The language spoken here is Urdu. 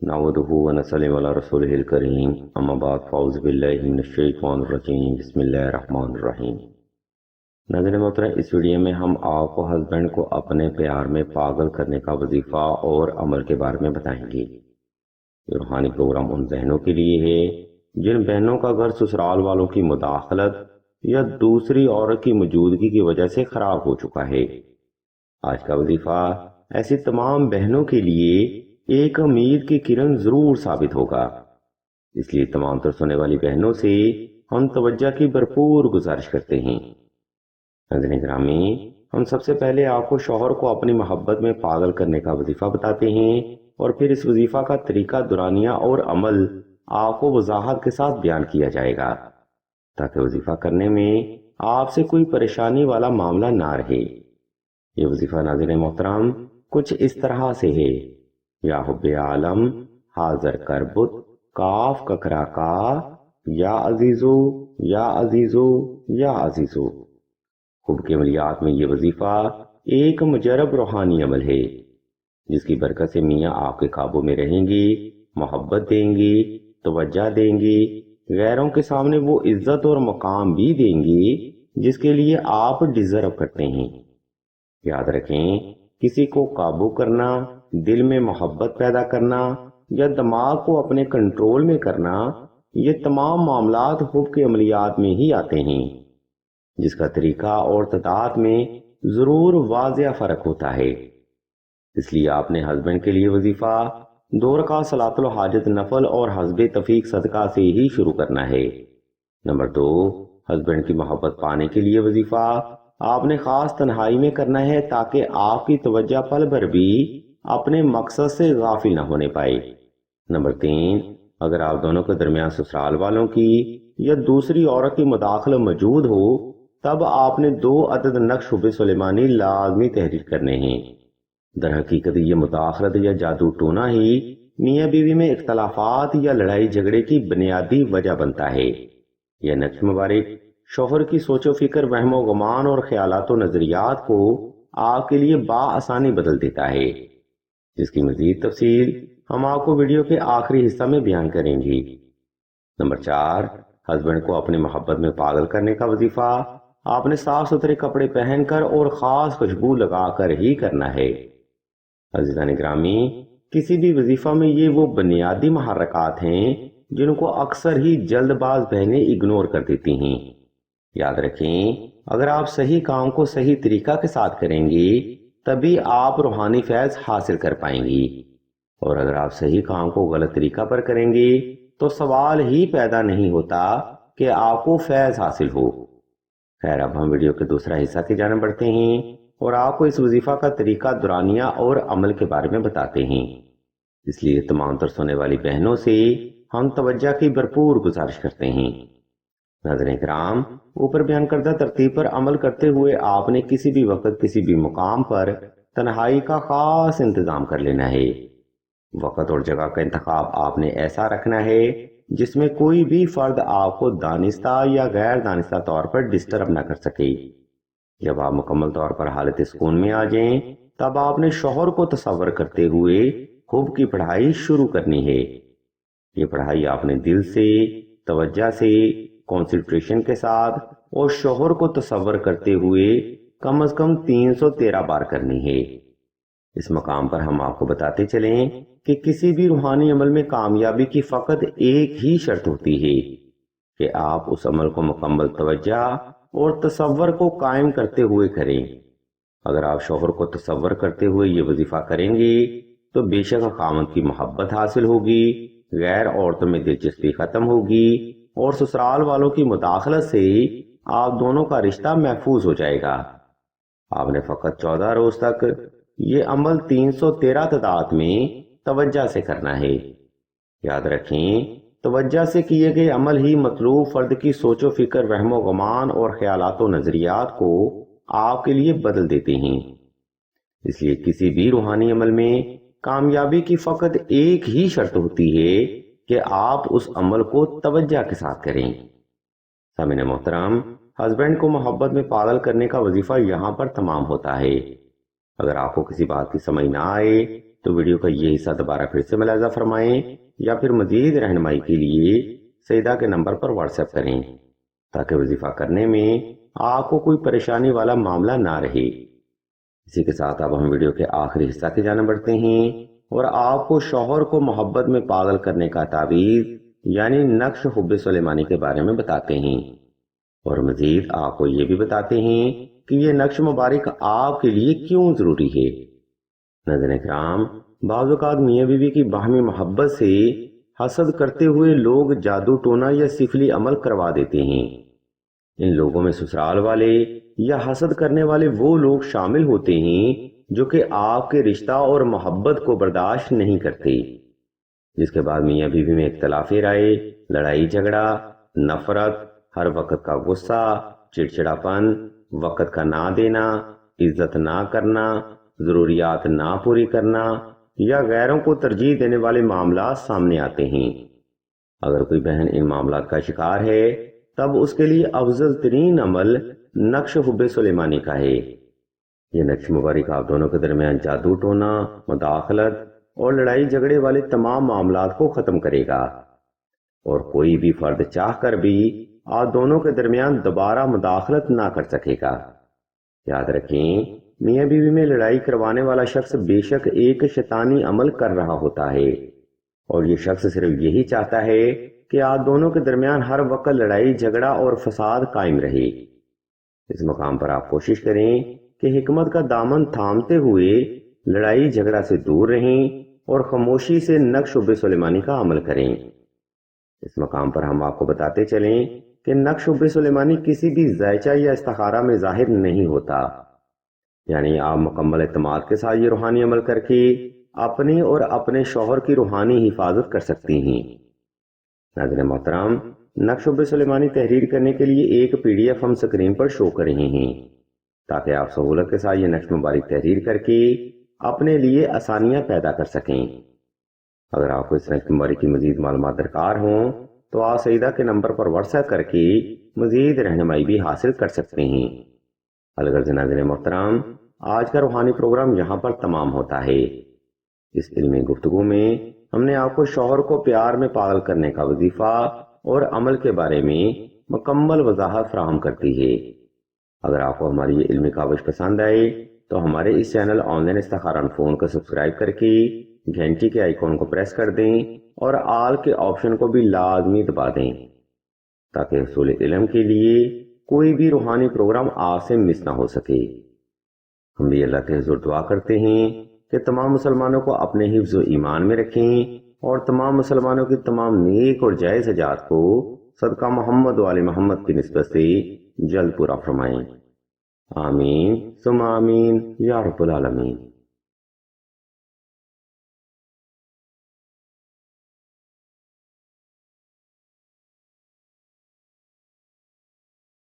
نعوذ و نسلم علی رسولہ الکریم اما بعد فاعوذ باللہ من الشیطان الرجیم بسم اللہ الرحمن الرحیم۔ ناظرین محترم، اس ویڈیو میں ہم آپ کو ہسبینڈ کو اپنے پیار میں پاگل کرنے کا وظیفہ اور عمل کے بارے میں بتائیں گے۔ یہ روحانی پروگرام ان بہنوں کے لیے ہے جن بہنوں کا گھر سسرال والوں کی مداخلت یا دوسری عورت کی موجودگی کی وجہ سے خراب ہو چکا ہے۔ آج کا وظیفہ ایسی تمام بہنوں کے لیے ایک امید کی کرن ضرور ثابت ہوگا، اس لیے تمام تر سننے والی بہنوں سے ہم توجہ کی بھرپور گزارش کرتے ہیں۔ ناظرین گرامی، ہم سب سے پہلے آپ کو شوہر کو اپنی محبت میں پاگل کرنے کا وظیفہ بتاتے ہیں اور پھر اس وظیفہ کا طریقہ دورانیہ اور عمل آپ کو وضاحت کے ساتھ بیان کیا جائے گا تاکہ وظیفہ کرنے میں آپ سے کوئی پریشانی والا معاملہ نہ رہے۔ یہ وظیفہ ناظرین محترم کچھ اس طرح سے ہے: یا حب عالم حاضر کربت کاف ککرا کا یا عزیزو یا عزیزو یا عزیزو۔ حب کے عملیات میں یہ وظیفہ ایک مجرب روحانی عمل ہے جس کی برکت سے میاں آپ کے قابو میں رہیں گی، محبت دیں گی، توجہ دیں گی، غیروں کے سامنے وہ عزت اور مقام بھی دیں گی جس کے لیے آپ ڈیزرو کرتے ہیں۔ یاد رکھیں، کسی کو قابو کرنا، دل میں محبت پیدا کرنا یا دماغ کو اپنے کنٹرول میں کرنا، یہ تمام معاملات حب کے عملیات میں ہی آتے ہیں، جس کا طریقہ اور تعداد میں ضرور واضح فرق ہوتا ہے۔ اس لیے آپ نے ہسبینڈ کے لیے وظیفہ 2 رکعت صلاۃ الحاجت نفل اور حسب تفیق صدقہ سے ہی شروع کرنا ہے۔ نمبر 2، ہسبینڈ کی محبت پانے کے لیے وظیفہ آپ نے خاص تنہائی میں کرنا ہے تاکہ آپ کی توجہ پل بھر بھی اپنے مقصد سے غافل نہ ہونے پائے۔ نمبر 3، اگر آپ دونوں کے درمیان سسرال والوں کی یا دوسری عورت کی مداخلت موجود ہو تب آپ نے 2 عدد نقش حب سلیمانی لازمی تحریر کرنے ہیں۔ در حقیقت یہ مداخلت یا جادو ٹونا ہی میاں بیوی میں اختلافات یا لڑائی جھگڑے کی بنیادی وجہ بنتا ہے۔ یہ نقش مبارک شوہر کی سوچ و فکر، وہم و گمان اور خیالات و نظریات کو آپ کے لیے بآسانی بدل دیتا ہے، جس کی مزید تفصیل ہم آپ کو ویڈیو کے آخری حصہ میں بیان کریں گے۔ نمبر 4، ہسبینڈ کو اپنی محبت میں پاگل کرنے کا وظیفہ آپ نے صاف ستھرے کپڑے پہن کر اور خاص خوشبو لگا کر ہی کرنا ہے۔ عزیزان گرامی، کسی بھی وظیفہ میں یہ وہ بنیادی محرکات ہیں جن کو اکثر ہی جلد باز بہنیں اگنور کر دیتی ہیں۔ یاد رکھیں، اگر آپ صحیح کام کو صحیح طریقہ کے ساتھ کریں گی تبھی آپ روحانی فیض حاصل کر پائیں گی، اور اگر آپ صحیح کام کو غلط طریقہ پر کریں گی تو سوال ہی پیدا نہیں ہوتا کہ آپ کو فیض حاصل ہو۔ خیر، اب ہم ویڈیو کے دوسرا حصہ کی جانب بڑھتے ہیں اور آپ کو اس وظیفہ کا طریقہ دورانیہ اور عمل کے بارے میں بتاتے ہیں۔ اس لیے تمام تر سننے والی بہنوں سے ہم توجہ کی بھرپور گزارش کرتے ہیں۔ ناظرین کرام، اوپر بیان کردہ ترتیب پر عمل کرتے ہوئے آپ نے کسی بھی وقت کسی بھی مقام پر تنہائی کا خاص انتظام کر لینا ہے۔ وقت اور جگہ کا انتخاب آپ نے ایسا رکھنا ہے جس میں کوئی بھی فرد آپ کو دانستہ یا غیر دانستہ طور پر ڈسٹرب نہ کر سکے۔ جب آپ مکمل طور پر حالت سکون میں آ جائیں تب آپ نے شوہر کو تصور کرتے ہوئے حب کی پڑھائی شروع کرنی ہے۔ یہ پڑھائی آپ نے دل سے، توجہ سے، کنسنٹریشن کے ساتھ اور شوہر کو تصور کرتے ہوئے کم از کم 313 بار کرنی ہے۔ اس مقام پر ہم آپ کو بتاتے چلیں کہ کسی بھی روحانی عمل میں کامیابی کی فقط ایک ہی شرط ہوتی ہے کہ آپ اس عمل کو مکمل توجہ اور تصور کو قائم کرتے ہوئے کریں۔ اگر آپ شوہر کو تصور کرتے ہوئے یہ وظیفہ کریں گے تو بے شک خاوند کی محبت حاصل ہوگی، غیر عورتوں میں دلچسپی ختم ہوگی اور سسرال والوں کی مداخلت سے آپ دونوں کا رشتہ محفوظ ہو جائے گا۔ آپ نے فقط 14 روز تک یہ عمل 313 تعداد میں توجہ سے کرنا ہے۔ یاد رکھیں، توجہ سے کیے گئے عمل ہی مطلوب فرد کی سوچ و فکر، وہم و گمان اور خیالات و نظریات کو آپ کے لیے بدل دیتے ہیں۔ اس لیے کسی بھی روحانی عمل میں کامیابی کی فقط ایک ہی شرط ہوتی ہے کہ آپ اس عمل کو توجہ کے ساتھ کریں۔ سامعین محترم، ہسبینڈ کو محبت میں پاگل کرنے کا وظیفہ یہاں پر تمام ہوتا ہے۔ اگر آپ کو کسی بات کی سمجھ نہ آئے تو ویڈیو کا یہ حصہ دوبارہ پھر سے ملاحظہ فرمائیں یا پھر مزید رہنمائی کے لیے سیدہ کے نمبر پر واٹس ایپ کریں تاکہ وظیفہ کرنے میں آپ کو کوئی پریشانی والا معاملہ نہ رہے۔ اسی کے ساتھ اب ہم ویڈیو کے آخری حصہ کی جانب بڑھتے ہیں اور آپ کو شوہر کو محبت میں پاگل کرنے کا تعویذ یعنی نقش حب سلیمانی کے بارے میں بتاتے ہیں، اور مزید آپ کو یہ بھی بتاتے ہیں کہ یہ نقش مبارک آپ کے لیے کیوں ضروری ہے۔ ناظرین کرام، بعض اوقات میاں بیوی کی باہمی محبت سے حسد کرتے ہوئے لوگ جادو ٹونا یا سفلی عمل کروا دیتے ہیں۔ ان لوگوں میں سسرال والے یا حسد کرنے والے وہ لوگ شامل ہوتے ہیں جو کہ آپ کے رشتہ اور محبت کو برداشت نہیں کرتے، جس کے بعد میاں بیوی میں اختلاف رائے، لڑائی جھگڑا، نفرت، ہر وقت کا غصہ، چڑچڑاپن، وقت کا نہ دینا، عزت نہ کرنا، ضروریات نہ پوری کرنا یا غیروں کو ترجیح دینے والے معاملات سامنے آتے ہیں۔ اگر کوئی بہن ان معاملات کا شکار ہے تب اس کے لیے افضل ترین عمل نقش حب سلیمانی کا ہے۔ یہ نقش مبارک آپ دونوں کے درمیان جادو ٹونا، مداخلت اور لڑائی جھگڑے والے تمام معاملات کو ختم کرے گا، اور کوئی بھی فرد چاہ کر بھی آپ دونوں کے درمیان دوبارہ مداخلت نہ کر سکے گا۔ یاد رکھیں، میاں بیوی میں لڑائی کروانے والا شخص بے شک ایک شیطانی عمل کر رہا ہوتا ہے، اور یہ شخص صرف یہی چاہتا ہے کہ آپ دونوں کے درمیان ہر وقت لڑائی جھگڑا اور فساد قائم رہے۔ اس مقام پر آپ کوشش کریں کہ حکمت کا دامن تھامتے ہوئے لڑائی جھگڑا سے دور رہیں اور خاموشی سے نقش حب سلیمانی کا عمل کریں۔ اس مقام پر ہم آپ کو بتاتے چلیں کہ نقش حب سلیمانی کسی بھی ذائچہ یا استخارہ میں ظاہر نہیں ہوتا، یعنی آپ مکمل اعتماد کے ساتھ یہ روحانی عمل کر کے اپنے اور اپنے شوہر کی روحانی حفاظت کر سکتی ہیں۔ ناظرین محترم، نقش حب سلیمانی تحریر کرنے کے لیے ایک PDF ہم سکرین پر شو کر رہے ہیں تاکہ آپ سہولت کے ساتھ یہ نقش مبارک تحریر کر کے اپنے لیے آسانیاں پیدا کر سکیں۔ اگر آپ کو اس نقش مبارک کی مزید معلومات درکار ہوں تو آپ سیدہ کے نمبر پر واٹس ایپ کر کے مزید رہنمائی بھی حاصل کر سکتے ہیں۔ الغرض ناظرین محترم، آج کا روحانی پروگرام یہاں پر تمام ہوتا ہے۔ اس علمی گفتگو میں ہم نے آپ کو شوہر کو پیار میں پاگل کرنے کا وظیفہ اور عمل کے بارے میں مکمل وضاحت فراہم کرتی ہے۔ اگر آپ کو ہماری یہ علمی کاوش پسند آئے تو ہمارے اس چینل آن لائن استخارہ فون کو سبسکرائب کر کے گھنٹی کے آئیکن کو پریس کر دیں اور آل کے آپشن کو بھی لازمی دبا دیں تاکہ حصول علم کے لیے کوئی بھی روحانی پروگرام آپ سے مس نہ ہو سکے۔ ہم بھی اللہ کے حضور دعا کرتے ہیں کہ تمام مسلمانوں کو اپنے حفظ و ایمان میں رکھیں اور تمام مسلمانوں کی تمام نیک اور جائز حاجات کو صدقہ محمد و آل محمد کی نسبت سے جلد پورا فرمائیں۔ آمین ثم آمین یا رب العالمین۔